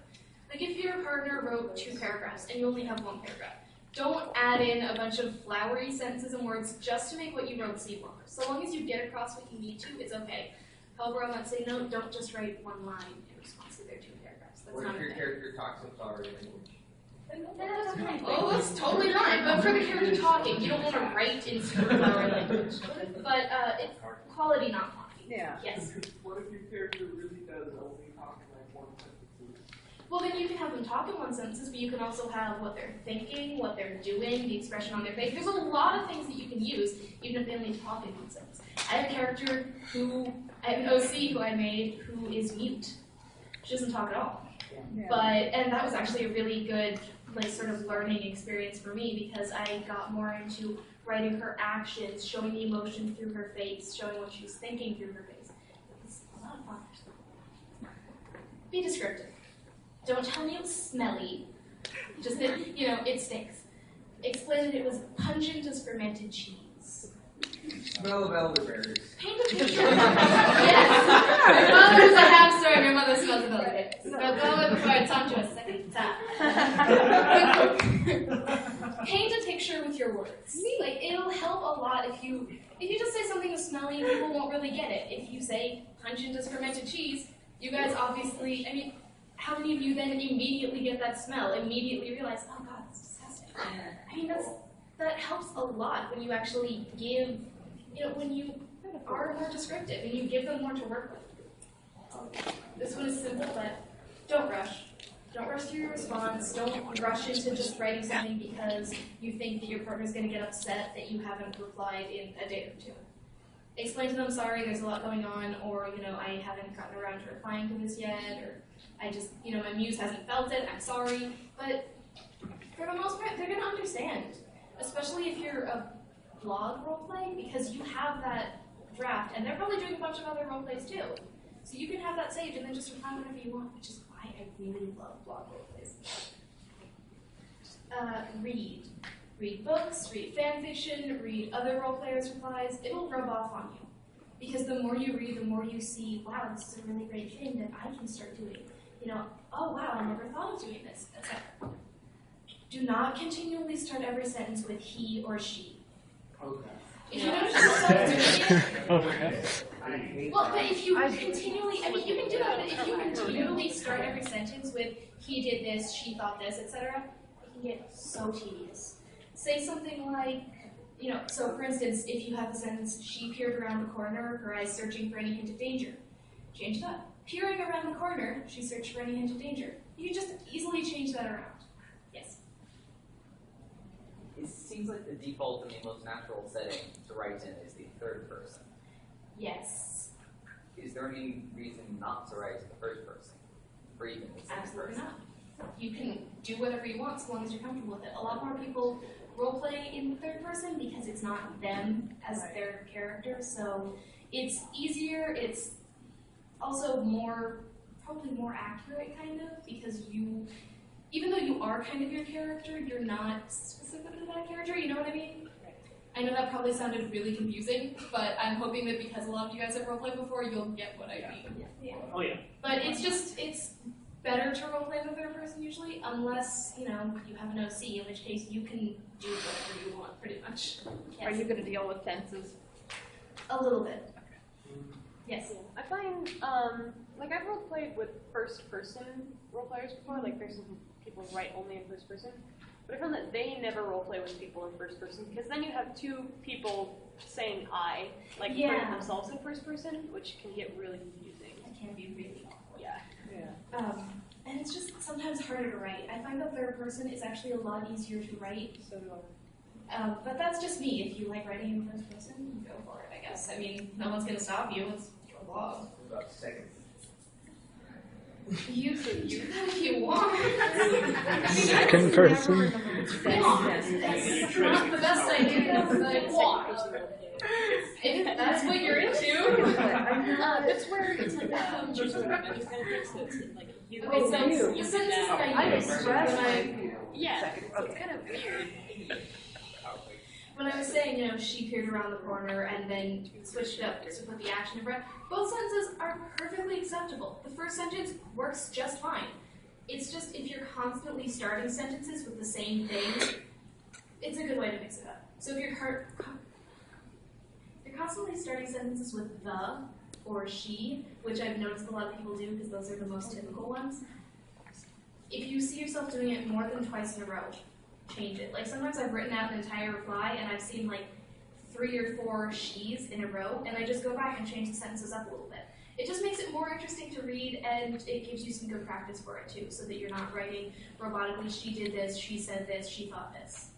Like if your partner wrote 2 paragraphs and you only have 1 paragraph, don't add in a bunch of flowery sentences and words just to make what you wrote seem longer. So long as you get across what you need to, it's okay. However, I'm not saying no, don't just write 1 line in response to their 2 paragraphs. That's what not if your okay. character talks in flowery language? Oh, that's totally fine. But for the character talking, you don't want to write in super flowery language. But it's quality, not quantity. Yeah. Yes. What if your character really does only talk in like 1 sentence? Well, then you can have them talk in 1 sentence, but you can also have what they're thinking, what they're doing, the expression on their face. There's a lot of things that you can use, even if they only talk in 1 sentence. I have a character I have an OC who I made who is mute. She doesn't talk at all. Yeah. And that was actually a really good, like, sort of learning experience for me because I got more into writing her actions, showing the emotion through her face, showing what she's thinking through her face. It's a lot of fun. Be descriptive. Don't tell me it was smelly. Just that, you know, it stinks. Explain that it was pungent as fermented cheese. Smell of elderberries. Paint a picture. Yes. My mother was a hamster and your mother smells of elderberries. But go in before I talk to you a second time. Paint a picture with your words. Like, it'll help a lot if you just say something is smelly, people won't really get it. If you say pungent as fermented cheese, you guys obviously, I mean, how many of you then immediately get that smell, immediately realize, oh God, that's disgusting. I mean, that helps a lot when you actually give, you know, when you are more descriptive and you give them more to work with. This one is simple, but don't rush. Don't rush through your response. Don't rush into just writing something because you think that your partner's going to get upset that you haven't replied in a day or 2. explain to them, sorry, there's a lot going on, or, I haven't gotten around to replying to this yet, or I just, my muse hasn't felt it, I'm sorry. But for the most part, they're going to understand, especially if you're a blog roleplay, because you have that draft, and they're probably doing a bunch of other roleplays too. So you can have that saved and then just reply whenever you want, which is why I really love blog roleplays. Read. Read books, read fan fiction, read other role players' replies. It'll rub off on you. Because the more you read, the more you see, wow, this is a really great thing that I can start doing. Oh wow, I never thought of doing this, etc. Do not continually start every sentence with he or she. Okay. If you notice yourself doing it, well, but if you continually, you can do that, but if you continually start every sentence with he did this, she thought this, etc., it can get so tedious. Say something like, so for instance, if you have the sentence, she peered around the corner, her eyes searching for any hint of danger. Change it up. Peering around the corner, she searched for any hint of danger. You can just easily change that around. Yes? It seems like the default and the most natural setting to write in is the third person. Yes. Is there any reason not to write in the first person? Or even the second Absolutely person? not. You can do whatever you want so long as you're comfortable with it. A lot more people roleplay in the third person because it's not them as their character, so it's easier, it's also probably more accurate kind of, because even though you are kind of your character, you're not specifically that character, you know what I mean? I know that probably sounded really confusing, but I'm hoping that because a lot of you guys have roleplayed before, you'll get what I mean. Yeah. Oh yeah. But it's better to roleplay in the third person usually, unless, you have an OC, in which case you can do whatever you want, pretty much. Yes. Are you going to deal with fences? A little bit. Yes. I find, I've roleplayed with first-person roleplayers before, people write only in first person, but I found that they never roleplay with people in first person, because then you have two people saying I, putting themselves in first person, which can get really confusing. It can be really awkward. Yeah. And it's just sometimes harder to write. I find the third person is actually a lot easier to write. So do I. But that's just me. If you like writing in first person, go for it, I guess. I mean, no one's going to stop you. It's your blog. About second. You can do that if you want. Second person. It's not the best idea, but if that's what you're into. That's where it's like that. Just kind of fix it. So it's like you. Okay, so the sentences that I use yeah, so it's kind of weird. When I was saying, she peered around the corner and then switched it up to put the action in front, both sentences are perfectly acceptable. The first sentence works just fine. It's just if you're constantly starting sentences with the same thing, it's a good way to mix it up. So if you're constantly starting sentences with the or she, which I've noticed a lot of people do because those are the most typical ones, if you see yourself doing it more than twice in a row, change it. Sometimes I've written out an entire reply and I've seen 3 or 4 she's in a row, and I just go back and change the sentences up a little bit. It just makes it more interesting to read, and it gives you some good practice for it too, so that you're not writing robotically, she did this, she said this, she thought this.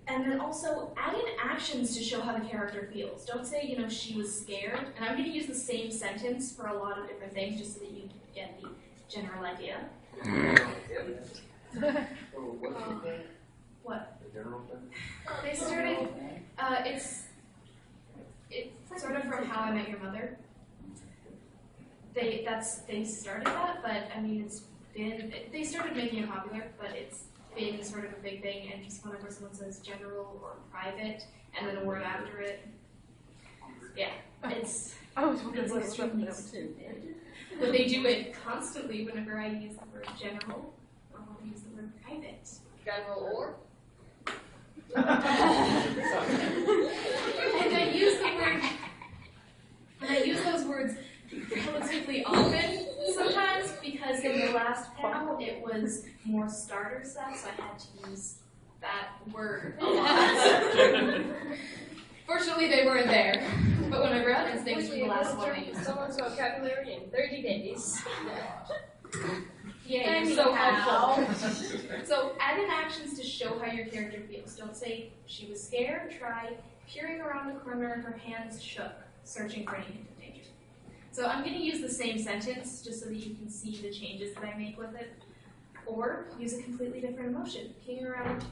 And then also, add in actions to show how the character feels. Don't say, she was scared, and I'm going to use the same sentence for a lot of different things, just so that you get the general idea. What? The general thing? They started, it's sort of from How I Met Your Mother. They started that, but I mean, they started making it popular, but it's been sort of a big thing, and just whenever someone says general or private, and then a word after it, yeah, it's, I was wondering what extremely stupid. But they do it constantly whenever I use the word general, or when I use the word private. General or? And I use those words relatively often sometimes, because in the last panel it was more starter stuff, so I had to use that word a lot. Fortunately, they weren't there, but when I referenced things from the last one, I used someone's vocabulary in 30 days. Yeah, you're so helpful. So add in actions to show how your character feels. Don't say she was scared. Try Peering around the corner, her hands shook, searching for any hint of danger. So I'm going to use the same sentence just so that you can see the changes that I make with it. Or use a completely different emotion. Peering around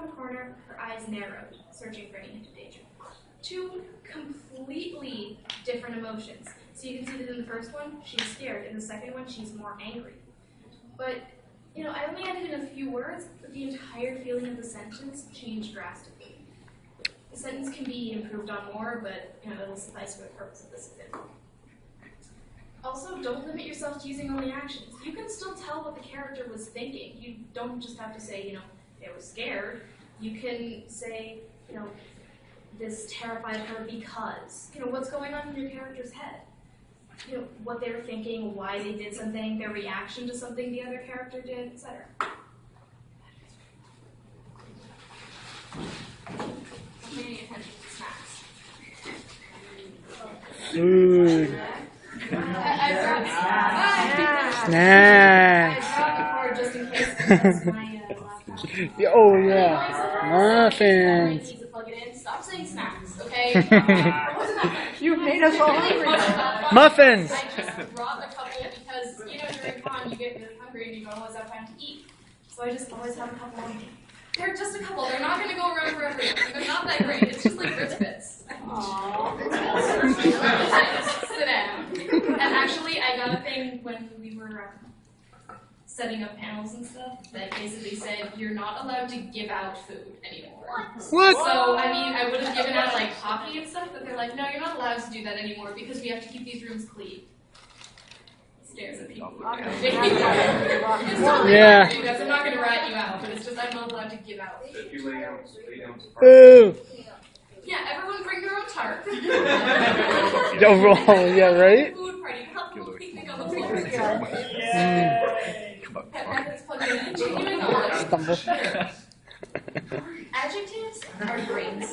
the corner, her eyes narrowed, searching for any hint of danger. Two completely different emotions. So you can see that in the first one, she's scared. In the second one, she's more angry. But, I only added in a few words, but the entire feeling of the sentence changed drastically. The sentence can be improved on more, but, it'll suffice for the purpose of this example. Also, don't limit yourself to using only actions. You can still tell what the character was thinking. You don't just have to say, they were scared. You can say, this terrified her because, what's going on in your character's head. What they were thinking, why they did something, their reaction to something the other character did, etc. Paying attention to snacks. Ooh. I brought the cord just in case that's my laptop. Oh yeah, muffins. Plug it in. Stop saying snacks, okay? Wasn't that much? You made us all hungry. Muffins. I just brought a couple because during con you get really hungry and you don't always have time to eat. So I just always have a couple on me. They're just a couple. They're not going to go around for everyone. They're not that great. It's just like Ritz Bits. Aww. Sit down. And actually, I got a thing when we were setting up panels and stuff that basically said you're not allowed to give out food anymore. What? So, I would have given out like coffee and stuff, but they're like, no, you're not allowed to do that anymore because we have to keep these rooms clean. Stares at people. Yeah. Because I'm not going to rat you out, but it's just I'm not allowed to give out. If you lay down, Ooh. Yeah, everyone bring their own tarp. Overall, yeah, right? Food party. Have people picnic on the floor. Continuing on. Stumble. Adjectives are great.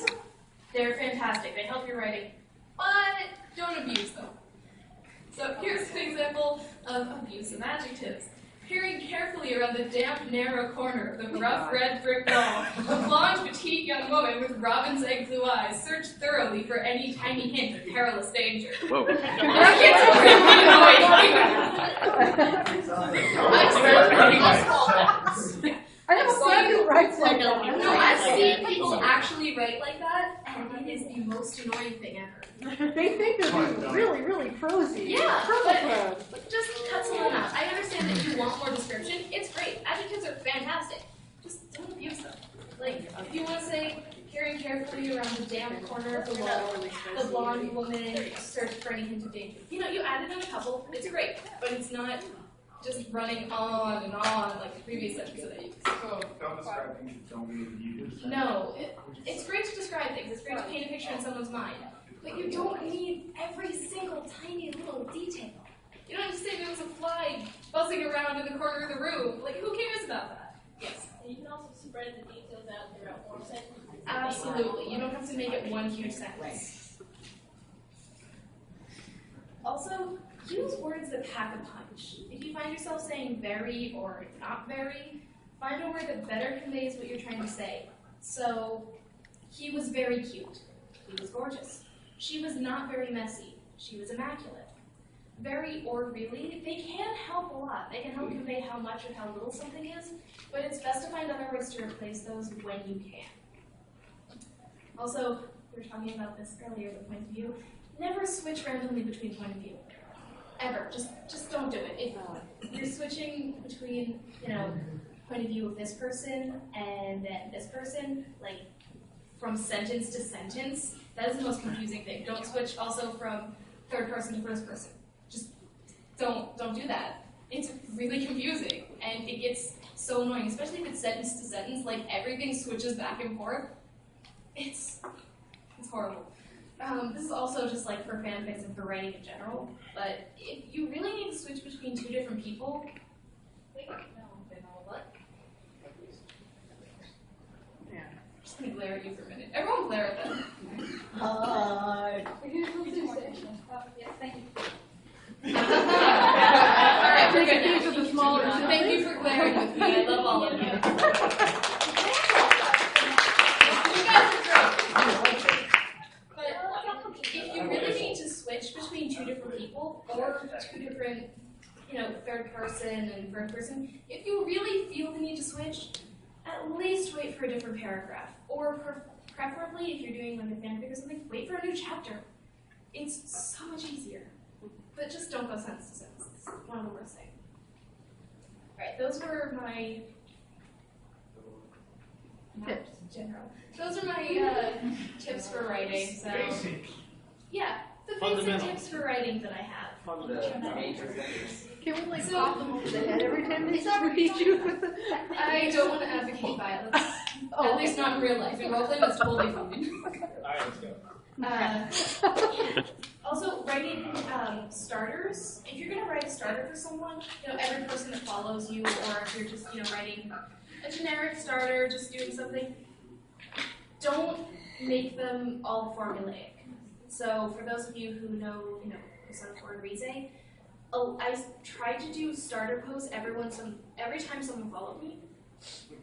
They're fantastic. They help your writing, but don't abuse them. So here's an example of abuse of adjectives. Peering carefully around the damp, narrow corner of the rough red brick wall, a blonde, petite young woman with robin's egg blue eyes searched thoroughly for any tiny hint of perilous danger. Whoa. I have a friend who writes like that. No, I've seen people actually write like that, and it is the most annoying thing ever. They think they're being really, really prosy. Yeah, but just cut someone out. I understand that you want more description. It's great. Adjectives are fantastic. Just don't abuse them. Like, if you want to say, peering carefully around the damp corner of the wall, the blonde woman searched for any hint of danger. You added in a couple. It's great, but it's not just running on and on like the previous sentence that I used. So don't describe things that don't need to use. No, it's great to describe things. It's great to paint a picture in someone's mind. But you don't need every single tiny little detail. You don't have to say there was a fly buzzing around in the corner of the room. Like, who cares about that? Yes? And you can also spread the details out throughout more sentences. Absolutely. You don't have to make it one huge sentence. Also, use words that pack a punch. If you find yourself saying very or not very, find a word that better conveys what you're trying to say. So, he was very cute. He was gorgeous. She was not very messy. She was immaculate. Very or really, they can help a lot. They can help convey how much or how little something is, but it's best to find other words to replace those when you can. Also, we were talking about this earlier, the point of view. Never switch randomly between point of view. Ever. Just don't do it. If you're switching between, point of view of this person and then this person, like from sentence to sentence, that is the most confusing thing. Don't switch also from third person to first person. Just don't do that. It's really confusing and it gets so annoying, especially if it's sentence to sentence, like everything switches back and forth. It's horrible. This is also just like for fanfics and for writing in general, but if you really need to switch between two different people, I'm just gonna glare at you for a minute. Everyone glare at them. Hi. Yes, thank you. Alright, we're good now. These are the smaller ones. Thank you for glaring with me. I love all of you. You guys are great. third person and first person, if you really feel the need to switch, at least wait for a different paragraph. Or preferably, if you're doing like a fanfic or something, wait for a new chapter. It's so much easier. But just don't go sentence to sentence. It's one of the worst things. Alright, those were my tips. General. Those are my tips for writing. So yeah, the basic tips for writing that I have. The major things. Can we like pop them over the head every time they reach you? I don't want to advocate violence. At least not in real life. In roleplay, that's totally fine. Alright, let's go. Also, writing starters. If you're going to write a starter for someone, every person that follows you, or if you're just, writing a generic starter, just doing something, don't make them all formulaic. So, for those of you who know, Persona 4 and Rise, I tried to do starter posts every time someone followed me,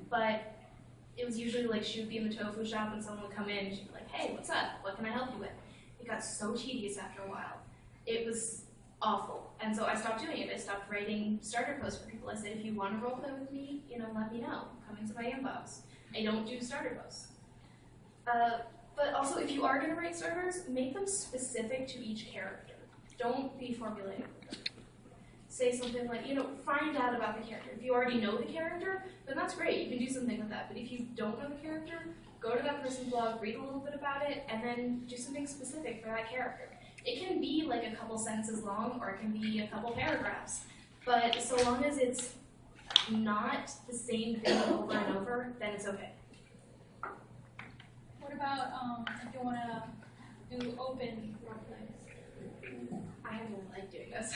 but it was usually like she would be in the tofu shop and someone would come in and she'd be like, hey, what's up? What can I help you with? It got so tedious after a while. It was awful. And so I stopped doing it. I stopped writing starter posts for people. I said, if you want to roleplay with me, let me know. Come into my inbox. I don't do starter posts. But also, if you are going to write starters, make them specific to each character. Don't be formulaic with them. Say something like, find out about the character. If you already know the character, then that's great. You can do something with that. But if you don't know the character, go to that person's blog, read a little bit about it, and then do something specific for that character. It can be like a couple sentences long, or it can be a couple paragraphs. But so long as it's not the same thing over and over, then it's okay. What about if you want to do open roleplays? I really like doing this.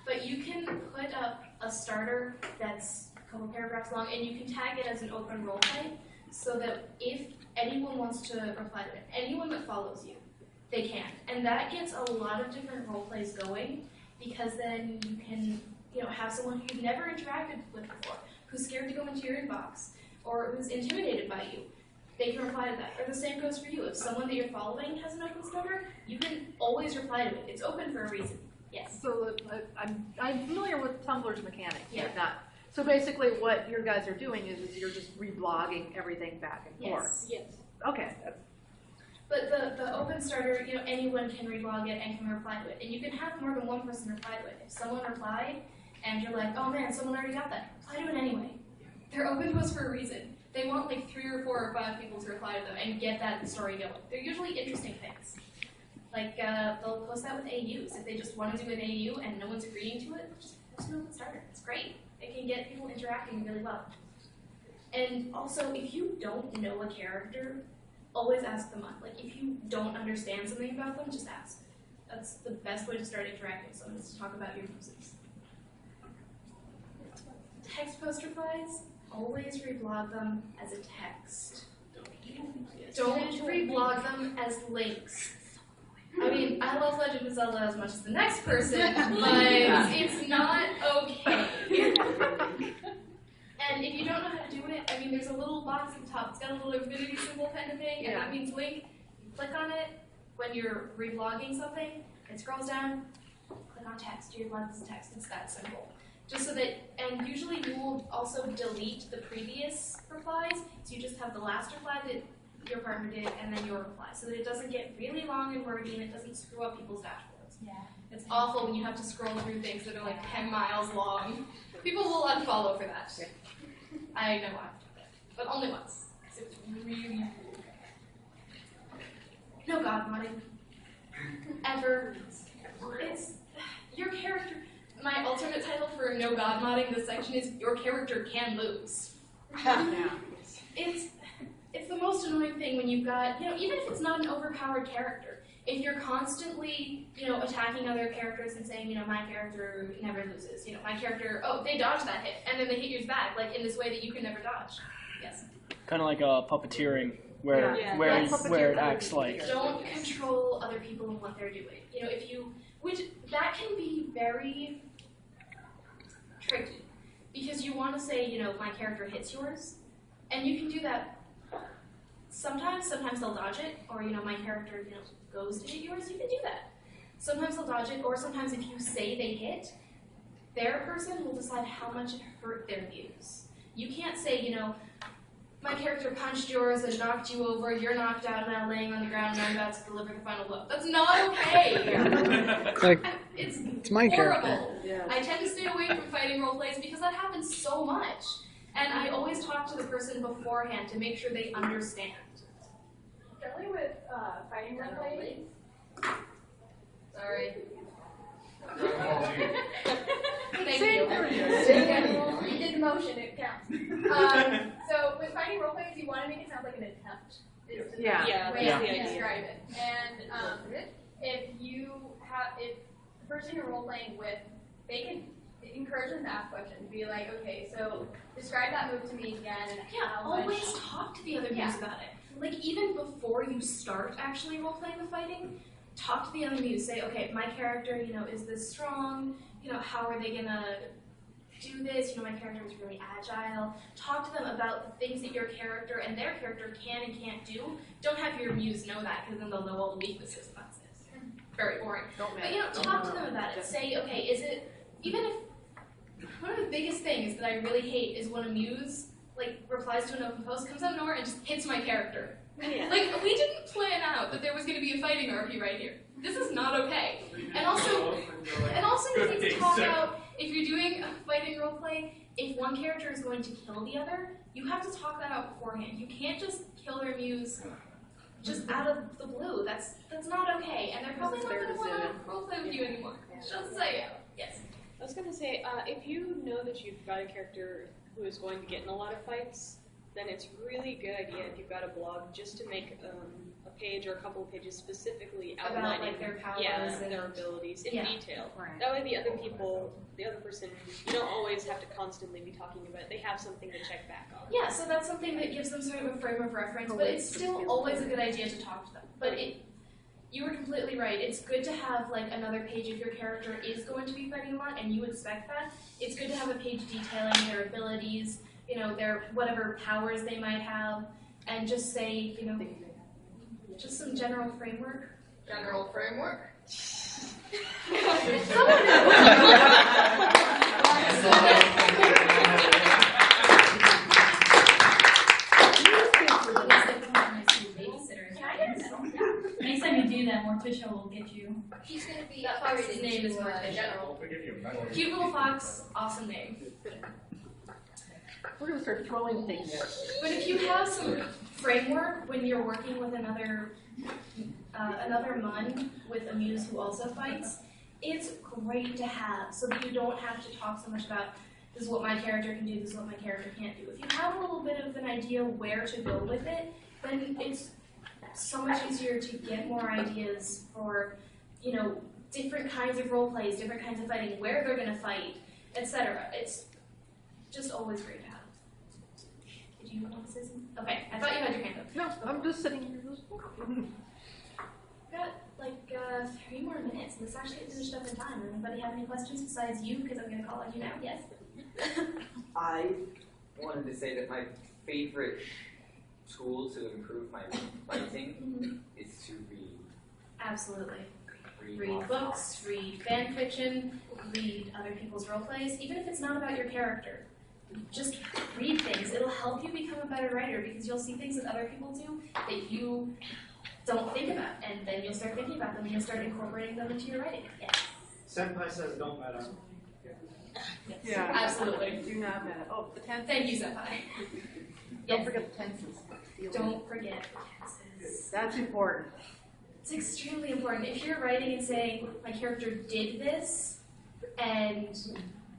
But you can put up a starter that's a couple paragraphs long, and you can tag it as an open roleplay, so that if anyone wants to reply to it, anyone that follows you, they can. And that gets a lot of different roleplays going, because then you can have someone who you've never interacted with before, who's scared to go into your inbox, or who's intimidated by you. They can reply to that. Or the same goes for you. If someone that you're following has an open starter, you can always reply to it. It's open for a reason. Yes. So I'm familiar with Tumblr's mechanics, Yeah. but not. So basically, what you guys are doing is you're just reblogging everything back and forth. Yes. Okay. But the open starter, anyone can reblog it and can reply to it. And you can have more than one person reply to it. If someone replied and you're like, oh man, someone already got that, reply to it anyway. They're open posts for a reason. They want like 3 or 4 or 5 people to reply to them and get that story going. They're usually interesting things. Like, they'll post that with AUs. If they just want to do an AU and no one's agreeing to it, just post an open starter. It's great. It can get people interacting really well. And also, if you don't know a character, always ask them up. Like, if you don't understand something about them, just ask. That's the best way to start interacting with someone, is to talk about your poses. Text post replies, always reblog them as a text. Don't reblog them as links. I mean, I love Legend of Zelda as much as the next person, but it's not okay. And if you don't know how to do it, I mean, there's a little box at the top. It's got a little infinity symbol kind of thing, and that means link. Click on it when you're reblogging something. It scrolls down. Click on text. Do your blog as text. It's that simple. Just so that, and usually you will also delete the previous replies, so you just have the last reply that your partner did, and then your reply, so that it doesn't get really long and wordy, and it doesn't screw up people's dashboards. Yeah. It's awful when you have to scroll through things that are like 10 miles long. People will unfollow for that. I know I've done that, but only once, because it was really cool. No god modding. Ever. It's your character. My alternate title for no god modding this section is your character can lose. It's the most annoying thing when you've got, even if it's not an overpowered character, if you're constantly, attacking other characters and saying, my character never loses, my character, oh, they dodged that hit, and then they hit yours back, like in this way that you can never dodge. Yes. Kind of like puppeteering, where it acts like. Don't control other people and what they're doing. Which that can be very tricky, because you want to say, my character hits yours, and you can do that. Sometimes they'll dodge it, or my character, goes to hit yours. You can do that. Sometimes they'll dodge it, or sometimes if you say they hit, their person will decide how much it hurt their muse. You can't say, you know, my character punched yours and knocked you over, you're knocked out and now laying on the ground and I'm about to deliver the final blow. That's not okay. It's my horrible. character. Yeah. I tend to stay away from fighting role plays because that happens so much. And I always talk to the person beforehand to make sure they understand. Generally with fighting role plays. Sorry. Thank you. You did the motion, it counts. So with fighting role plays, you want to make it sound like an attempt. It's the way I describe it. And if the person you're role playing with, they can encourage them to ask questions. Be like, okay, so describe that move to me again. And Always talk to the other muse about it. Like even before you start actually role playing the fighting, talk to the other muse. Say, okay, my character, you know, is this strong? You know, how are they gonna do this? You know, my character is really agile. Talk to them about the things that your character and their character can and can't do. Don't have your muse know that, because then they'll know all the weaknesses, and that's it. Very boring. But you know, talk to them about it. Say, okay, is it, even if, one of the biggest things that I really hate is when a muse, like, replies to an open post, comes out of nowhere and just hits my character. Like, we didn't plan out that there was going to be a fighting RP right here. This is not okay. And also you need to talk out, if you're doing a fighting roleplay, if one character is going to kill the other, you have to talk that out beforehand. You can't just kill their muse just out of the blue. That's not okay. And they're probably not going to want to roleplay with you anymore. Just say it. Yes. I was going to say, if you know that you've got a character who is going to get in a lot of fights, then it's really good idea if you've got a blog just to make a page or a couple of pages specifically outlining like, their powers and their abilities in detail. Right. That way the other person, you don't always have to constantly be talking about it. They have something to check back on. Yeah, so that's something that gives them sort of a frame of reference, but it's still always a good idea to talk to them. But you were completely right. It's good to have like another page if your character is going to be fighting a lot and you expect that. It's good to have a page detailing their abilities, you know, their whatever powers they might have, and just say, you know, just some general framework. General framework? Next time you do that, Morticia will get you. He's going to be That fox's name is Morticia. General. Cute little fox, awesome name. We're going to start throwing things at you. But if you have some framework when you're working with another mun with a muse who also fights, it's great to have so that you don't have to talk so much about this is what my character can do, this is what my character can't do. If you have a little bit of an idea where to go with it, then it's so much easier to get more ideas for, you know, different kinds of role plays, different kinds of fighting, where they're going to fight, etc. It's just always great to have. Did you want to say something? Okay, I thought you had your hand up. No, I'm just sitting here. We've got like 3 more minutes, and this actually finished up in time. Anybody have any questions besides you? Because I'm going to call on you now. Yes? I wanted to say that my favorite tool to improve my writing is to read. Absolutely. Read Read books, read fan fiction, read other people's role plays, even if it's not about your character. Just read things. It'll help you become a better writer because you'll see things that other people do that you don't think about, and then you'll start thinking about them and you'll start incorporating them into your writing. Yes. Senpai says don't meta. Yes. Yeah. Absolutely. Do not meta. Oh, the tenses. Thank you, Senpai. Don't forget the tenses. Don't forget the tenses. That's important. It's extremely important. If you're writing and saying, my character did this, and,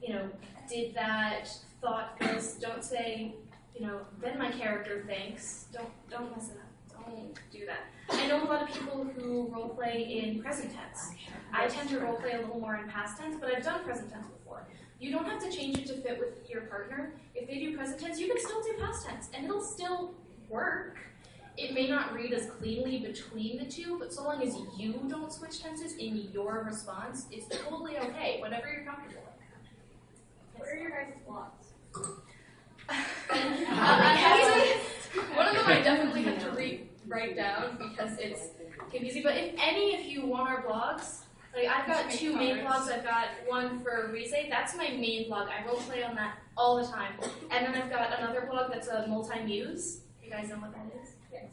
you know, did that, thought this, don't say, you know, then my character thinks. Don't mess it up. Don't do that. I know a lot of people who roleplay in present tense. I tend to roleplay a little more in past tense, but I've done present tense before. You don't have to change it to fit with your partner. If they do present tense, you can still do past tense, and it'll still work. It may not read as cleanly between the two, but so long as you don't switch tenses in your response, it's totally okay, whatever you're comfortable with. What are your guys' plots? One of them I definitely have to write down because it's confusing, but if any of you want our blogs, Like, I've got 2 main blogs. I've got one for Rize. That's my main blog. I roleplay on that all the time. And then I've got another blog that's a multi-muse. You guys know what that is? Yes.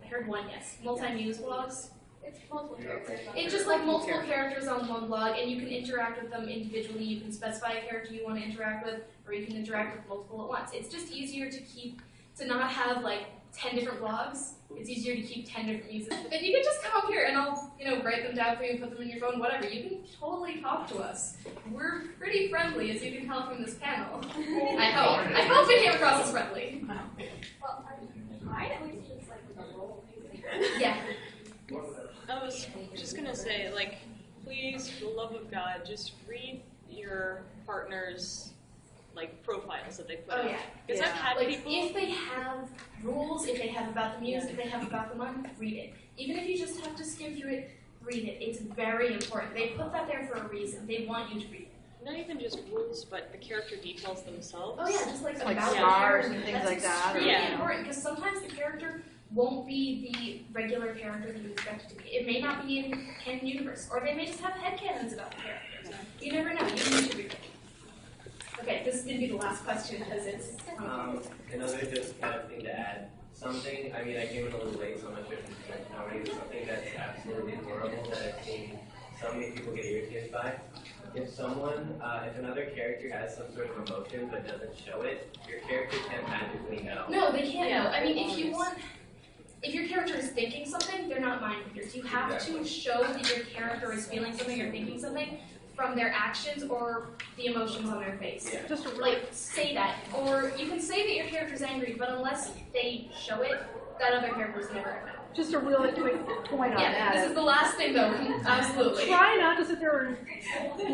I heard one, yes. Multi-muse blogs. It's multiple characters. It's just like multiple characters on one blog, and you can interact with them individually. You can specify a character you want to interact with, or you can interact with multiple at once. It's just easier to not have like 10 different blogs. It's easier to keep 10 different muses. But you can just come up here and I'll, write them down for you and put them in your phone, whatever. You can totally talk to us. We're pretty friendly, as you can tell from this panel. I hope. I hope it came across as friendly. Well, I at least just like with a role. Yeah. I was just gonna say, like, please, for the love of God, just read your partner's profiles that they put up. Yeah. Because I've had people. If they have rules, if they have about the muse, if they have about the month, read it. Even if you just have to skim through it, read it. It's very important. They put that there for a reason. They want you to read it. Not even just rules, but the character details themselves. Oh yeah, just like Like about stars the and character. things like that. That's extremely important because sometimes the character won't be the regular character that you expect it to be. It may not be in canon universe, or they may just have headcanons about the character. You never know. You need to read it. Okay, this is going to be the last question because it's... Another just kind of thing to add. Something, I mean, I came in a little late, so I'm not sure if it's mentioned already, but something that's absolutely horrible that I've seen so many people get irritated by. If another character has some sort of emotion but doesn't show it, your character can't magically know. No, they can't know. I mean, if your character is thinking something, they're not mind readers. You have to show that your character is feeling something or thinking something from their actions or the emotions on their face. Yeah. Just say that. Or you can say that your character's angry, but unless they show it, that other character's never going to know. Just a really quick point on that. This is the last thing though, absolutely. Try not to sit there and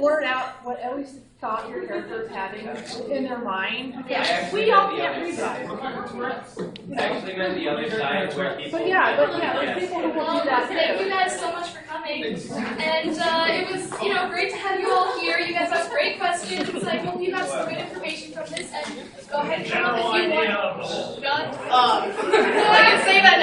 blurt out what at least thought your character is having in their mind. Yeah. We all can't read that. I actually meant the other side where people... But yeah, there's people who will do that too. Thank you guys so much for coming. And it was, great to have you all here. You guys asked great questions. I hope you got some good information from this. And go ahead and come up if you want. Shut up. I can say that now.